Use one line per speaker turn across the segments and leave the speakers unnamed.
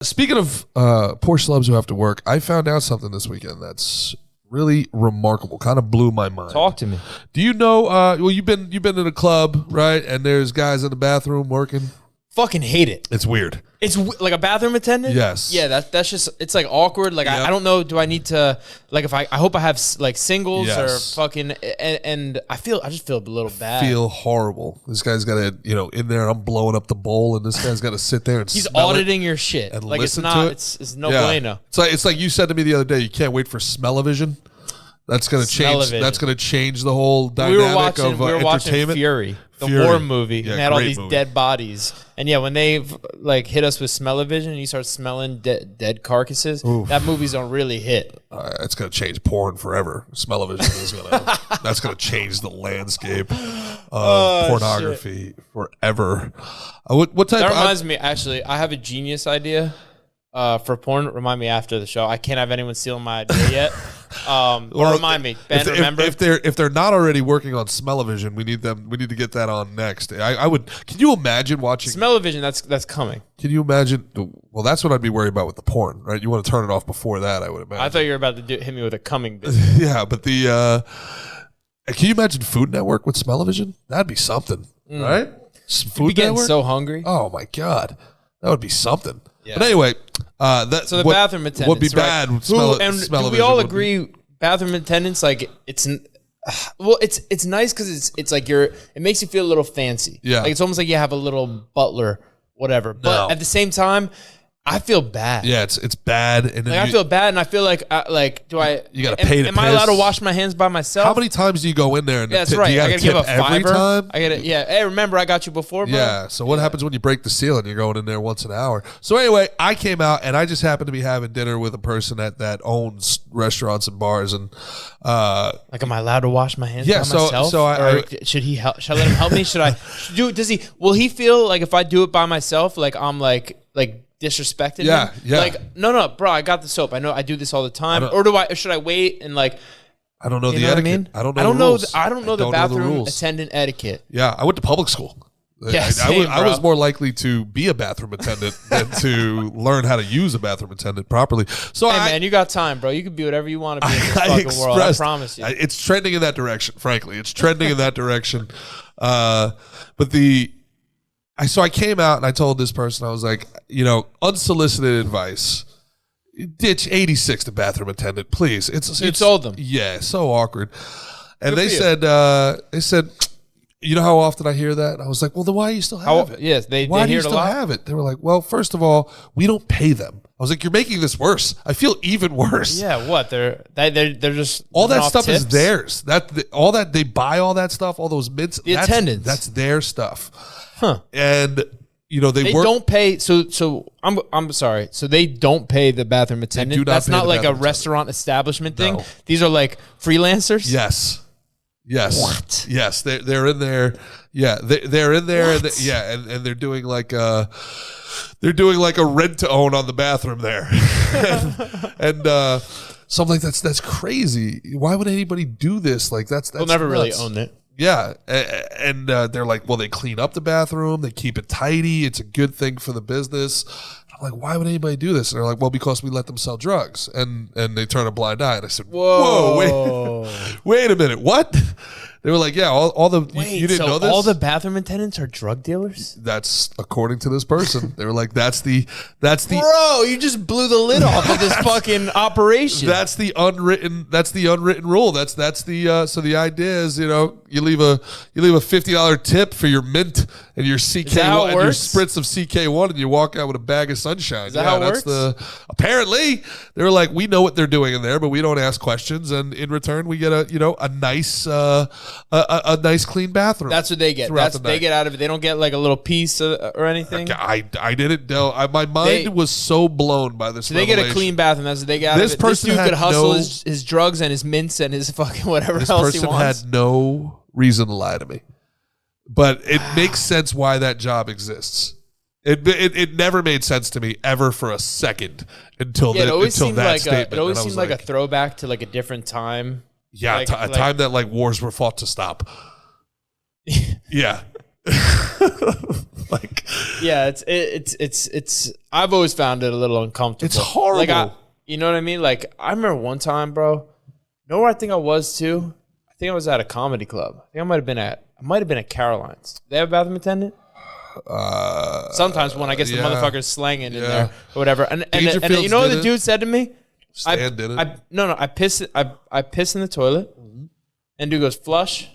Speaking of poor celebs who have to work, I found out something this weekend that's really remarkable. Kind of blew my mind.
Talk to me.
Do you know? Well, you've been in a club, right? And there's guys in the bathroom working.
Fucking hate it.
It's weird.
It's like a bathroom attendant.
Yes.
Yeah. That's just. It's like awkward. Like I don't know. Do I need to like if I hope I have like singles or fucking and I just feel a little bad.
Feel horrible. This guy's got to in there. I'm blowing up the bowl, and this guy's got to sit there and
he's auditing your shit.
And
like
listen
it's not.
to it.
It's no bueno.
It's like you said to me the other day. You can't wait for smell-o-vision. That's gonna change. That's gonna change the whole dynamic of
we were
entertainment.
Watching Fury, the war movie, and they had all these dead bodies. And yeah, when they like hit us with smell-o-vision, and you start smelling dead carcasses. Oof. That movie's don't really hit.
It's gonna change porn forever. Smell-o-vision is gonna. That's gonna change the landscape of pornography forever. What type?
That reminds me. Actually, I have a genius idea. For porn, remind me after the show. I can't have anyone stealing my idea yet. Or remind me, Ben. Remember
if they're not already working on smell-o-vision, we need to get that on next. I would. Can you imagine watching
smell-o-vision? That's coming.
Can you imagine? Well, that's what I'd be worried about with the porn, right? You want to turn it off before that, I would imagine.
I thought you were about to hit me with a coming bit.
Yeah, but the can you imagine Food Network with smell-o-vision? That'd be something, right?
Food Network. Getting so hungry.
Oh my god, that would be something. Yeah. But anyway,
so the bathroom attendants
would be bad.
Right? Do we all agree bathroom attendants like it's nice because it's like it makes you feel a little fancy.
Yeah,
like it's almost like you have a little butler, whatever. But at the same time, I feel bad.
Yeah, it's bad, and then
I feel bad, and I feel like do I?
You got to pay to
Am I allowed to wash my hands by myself?
How many times do you go in there? And
that's right.
Do you
I got to give a
every
$5.
time?
I got to. Yeah. Hey, remember I got you before, bro?
Yeah. So what happens when you break the seal and you're going in there once an hour? So anyway, I came out and I just happened to be having dinner with a person that owns restaurants and bars and.
Like, am I allowed to wash my hands by myself?
So
should he help? Should I let him help me? Should I do? Does he? Will he feel like if I do it by myself, like I'm like disrespected him?
Yeah.
Like, no, bro, I got the soap. I know I do this all the time. Or should I wait and like?
I don't know the etiquette. I mean? I don't know the
bathroom attendant etiquette.
Yeah, I went to public school.
Yeah,
I was more likely to be a bathroom attendant than to learn how to use a bathroom attendant properly. So
man, you got time, bro. You can be whatever you want to be in this fucking world. I promise you.
It's trending in that direction, frankly. It's trending in that direction. So I came out and I told this person, I was like, unsolicited advice. Ditch 86 the bathroom attendant, please.
You told them.
Yeah, so awkward. And they said, you know how often I hear that? And I was like, well, then why do you still have it?
Yes,
why do
hear
you
it
still have it? They were like, well, first of all, we don't pay them. I was like, you're making this worse. I feel even worse.
Yeah, what? They're just
all that stuff
tips?
is theirs. They buy all that stuff, all those mints.
Attendants.
That's their stuff.
Huh.
And they
don't pay. So I'm sorry. So they don't pay the bathroom attendant. That's not like a restaurant establishment thing. No. These are like freelancers.
Yes.
What?
Yes. They're in there. Yeah. They're in there. And they're doing like a rent to own on the bathroom there. and so I'm like, that's crazy. Why would anybody do this? Like that's
they'll never
nuts.
really own it.
Yeah, and they're like, well, they clean up the bathroom, they keep it tidy, it's a good thing for the business. I'm like, why would anybody do this? And they're like, well, because we let them sell drugs, and they turn a blind eye. And I said, whoa, wait a minute, what? They were like, yeah, all the you didn't know this?
All the bathroom attendants are drug dealers?
That's according to this person. They were like, that's the
bro, you just blew the lid off of this fucking operation.
That's the unwritten rule. That's the so the idea is, you leave a $50 tip for your mint and your CK1 and your spritz of CK1 and you walk out with a bag of sunshine.
Is that how it works?
Apparently they were like, we know what they're doing in there, but we don't ask questions, and in return we get a nice a nice clean bathroom.
That's what they get. That's what they get out of it. They don't get like a little piece or anything.
I didn't know. My mind was so blown by this.
So they get a clean bathroom. That's what they get out of it. This dude could hustle his drugs and his mints and his fucking whatever else he wants.
This person had no reason to lie to me, but it makes sense why that job exists. It never made sense to me ever for a second until that statement.
It always seemed like a throwback to like a different time.
Yeah, a time that like wars were fought to stop. Yeah. Like,
yeah, it's. I've always found it a little uncomfortable.
It's horrible.
Like, you know what I mean? Like, I remember one time, bro. You know where I think I was too? I think I was at a comedy club. I think I might have been at Caroline's. They have a bathroom attendant. Sometimes when I guess the motherfucker's slanging in there or whatever, and you know what the dude said to me? I piss in the toilet, and dude goes, flush.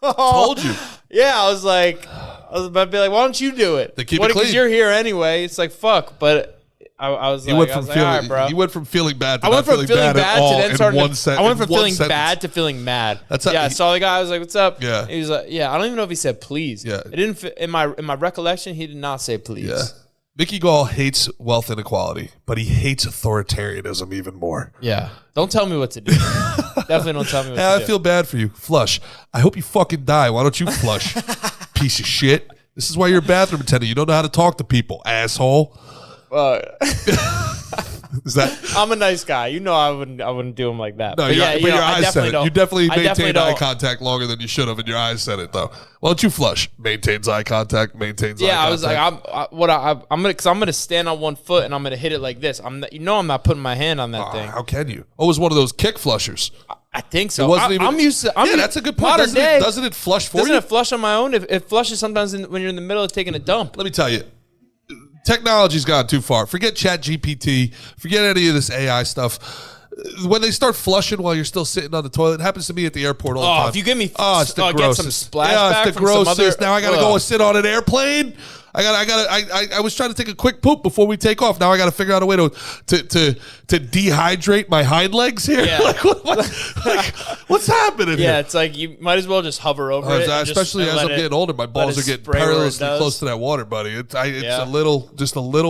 Told you.
Yeah, I was about to be like, why don't you do it?
They keep it clean.
Because you're here anyway. It's like, fuck. But I was like, all right, bro.
You went from feeling bad to
I went
not
from
feeling bad at all
to then
in one sentence.
I went from feeling bad to feeling mad. I saw the guy. I was like, what's up?
Yeah.
He was like, yeah. I don't even know if he said please.
Yeah.
It didn't fit, in my recollection, he did not say please.
Yeah. Mickey Gall hates wealth inequality, but he hates authoritarianism even more.
Yeah. Don't tell me what to do. Definitely don't tell me what to do.
I feel bad for you. Flush. I hope you fucking die. Why don't you flush? Piece of shit. This is why you're a bathroom attendant. You don't know how to talk to people, asshole. Is that?
I'm a nice guy. You know I wouldn't do him like that.
No, but your eyes said it. You definitely maintained eye contact longer than you should have, and your eyes said it though. Why don't you flush? Maintains eye contact. Maintains. Yeah, eye contact.
I was like, I'm gonna stand on one foot and I'm gonna hit it like this. I'm not putting my hand on that thing.
How can you? Oh, it was one of those kick flushers.
I think so. I'm used to.
That's a good point. Doesn't it flush for you?
Doesn't it flush on my own? It flushes sometimes when you're in the middle of taking a dump.
Let me tell you. Technology's gone too far. Forget ChatGPT. Forget any of this AI stuff. When they start flushing while you're still sitting on the toilet, it happens to me at the airport all the time.
If you give me,
it's the grossest.
Get some splashback
it's the grossest. Now I gotta go and sit on an airplane. I was trying to take a quick poop before we take off. Now I got to figure out a way to dehydrate my hind legs here.
Yeah.
What's happening here?
Yeah, it's like you might as well just hover over it.
Especially as I'm getting older, my balls are getting perilously close to that water, buddy. It's a little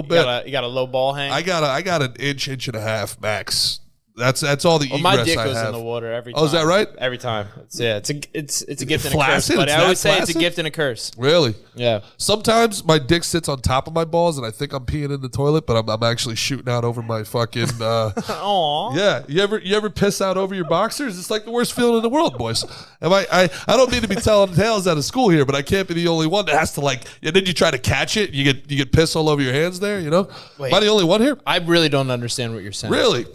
bit.
You got a low ball hang.
I got an inch and a half max. That's all the egress
my dick
I
goes
have.
in the water every time.
Oh, is that right?
Every time. It's a gift and a curse. But I always say it's a gift and a curse.
Really?
Yeah.
Sometimes my dick sits on top of my balls, and I think I'm peeing in the toilet, but I'm actually shooting out over my fucking.
Aww.
Yeah. You ever piss out over your boxers? It's like the worst feeling in the world, boys. I don't mean to be telling tales out of school here, but I can't be the only one that has to and then you try to catch it. You get piss all over your hands there. You know.
Wait,
am I the only one here?
I really don't understand what you're saying.
Really?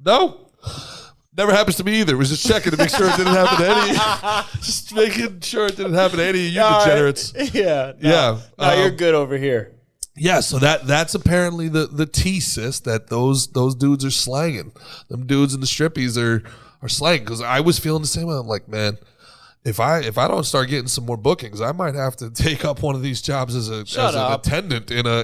No. Never happens to me either. It was just checking to make sure it didn't happen to any. Just making sure it didn't happen to any of you degenerates.
Yeah. No, you're good over here.
Yeah, so that's apparently the thesis that those dudes are slanging. Them dudes in the strippies are slanging. Because I was feeling the same way. I'm like, man, if I don't start getting some more bookings, I might have to take up one of these jobs as an attendant in a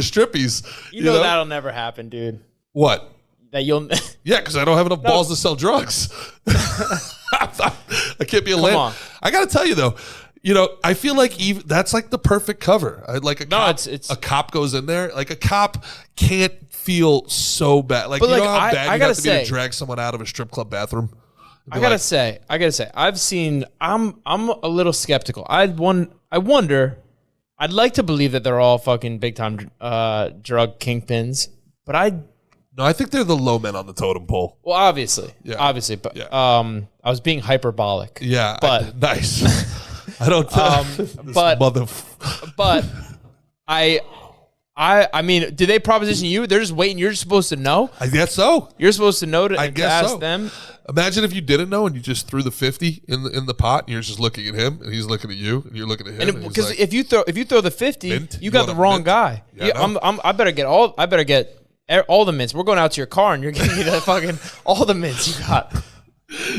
strippies.
You know that'll never happen, dude.
What?
That you'll
Yeah, because I don't have enough balls to sell drugs. I can't be a
Come on.
I got to tell you though, I feel like that's like the perfect cover. A cop goes in there. Like a cop can't feel so bad. Like, how bad you have to be to drag someone out of a strip club bathroom.
I gotta say, I'm a little skeptical. I wonder. I'd like to believe that they're all fucking big time drug kingpins, but
No, I think they're the low men on the totem pole.
Well, obviously, but I was being hyperbolic.
Yeah,
but
nice. I don't.
But I mean, did they proposition you? They're just waiting. You're just supposed to know.
I guess so.
You're supposed to know to ask them.
Imagine if you didn't know and you just threw the 50 in the pot and you're just looking at him and he's looking at you and you're looking at him.
Because if you throw the 50, you got the wrong guy.
Yeah,
I better get all the mints. We're going out to your car and you're giving me the fucking all the mints you got.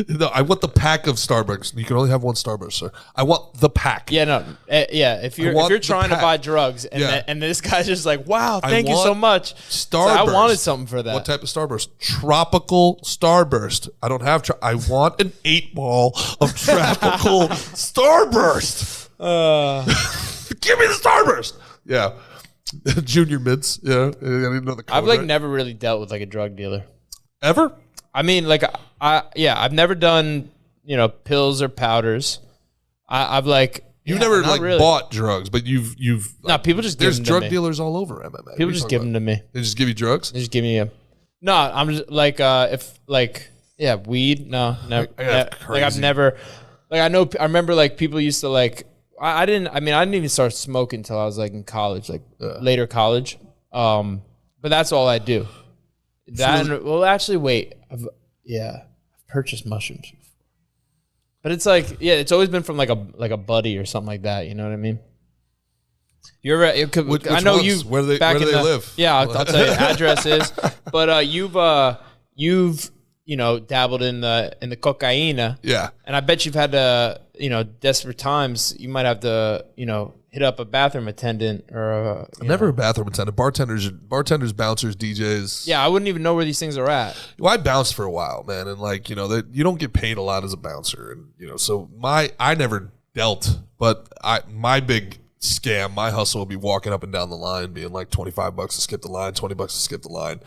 No, I want the pack of Starbucks. You can only have one Starbucks, sir. I want the pack.
Yeah, no, If you're trying to buy drugs and this guy's just like, wow, thank you so much.
Starburst.
I wanted something for that.
What type of Starburst? Tropical Starburst. I don't have. I want an 8-ball of tropical Starburst. Give me the Starburst. Yeah. Junior mints. Yeah. I didn't know the code.
I've never really dealt with a drug dealer.
Ever?
I mean, I've never done, pills or powders.
You've never really bought drugs, but you've
no, people just give them to me.
There's drug dealers all over MMA.
People just give them to me.
They just give you drugs?
They just give me no, I'm just weed. No, never. I've never, I remember people used to I didn't. I mean, I didn't even start smoking until I was like in college, like later college. But that's all I do. That well, actually, wait. I've purchased mushrooms before, but it's like it's always been from like a buddy or something like that. You know what I mean? You're right.
Which
I know
ones?
you.
Where do they live?
Yeah, I'll tell you addresses. But you've dabbled in the cocaine.
Yeah.
And I bet you've had to desperate times. You might have to hit up a bathroom attendant or
never a bathroom attendant. Bartenders, bouncers, DJs.
Yeah, I wouldn't even know where these things are at.
Well, I bounced for a while, man, and like you don't get paid a lot as a bouncer, and so I never dealt, but my big scam, my hustle would be walking up and down the line, being like $25 to skip the line, $20 to skip the line.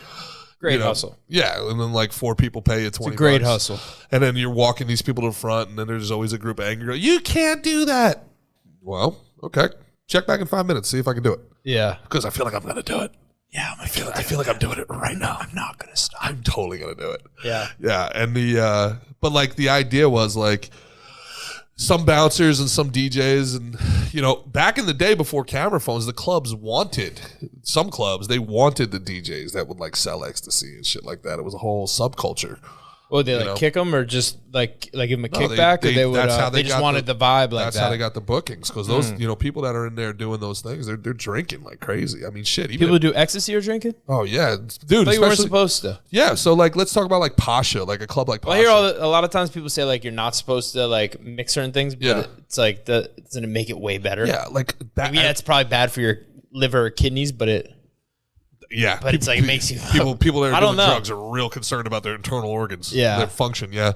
Great hustle.
Yeah, and then like 4 people pay you $20. It's a
great hustle.
And then you're walking these people to the front, and then there's always a group of angry girls. You can't do that. Well, okay. Check back in 5 minutes. See if I can do it.
Yeah.
Because I feel like I'm gonna do it.
Yeah,
I feel like I'm doing it right now.
I'm not gonna stop.
I'm totally gonna do it.
Yeah.
Yeah, and but like the idea was like some bouncers and some DJs, and back in the day before camera phones, the clubs wanted they wanted the DJs that would like sell ecstasy and shit like that. It was a whole subculture.
Well, they kick them or just like give them a kickback, or they would.
That's how
they just wanted the vibe like that.
That's how they got the bookings, because those people that are in there doing those things, they're drinking like crazy. I mean, shit.
People who do ecstasy are drinking.
Oh yeah, dude.
But you weren't supposed to.
Yeah, so like let's talk about like Pasha, like a club like Pasha.
Well, I hear a lot of times people say like you're not supposed to like mix certain things, but it's like it's gonna make it way better.
Yeah, like that.
It's probably bad for your liver or kidneys, but it.
Yeah,
but it's like makes you
people that are doing drugs are real concerned about their internal organs, their function. Yeah,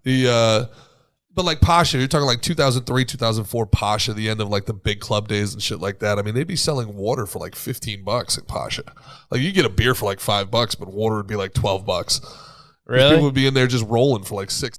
but like Pasha, you're talking like 2003, 2004 Pasha, the end of like the big club days and shit like that. I mean, they'd be selling water for like $15 at Pasha. Like you get a beer for like $5, but water would be like $12.
Really?
People would be in there just rolling for like 6.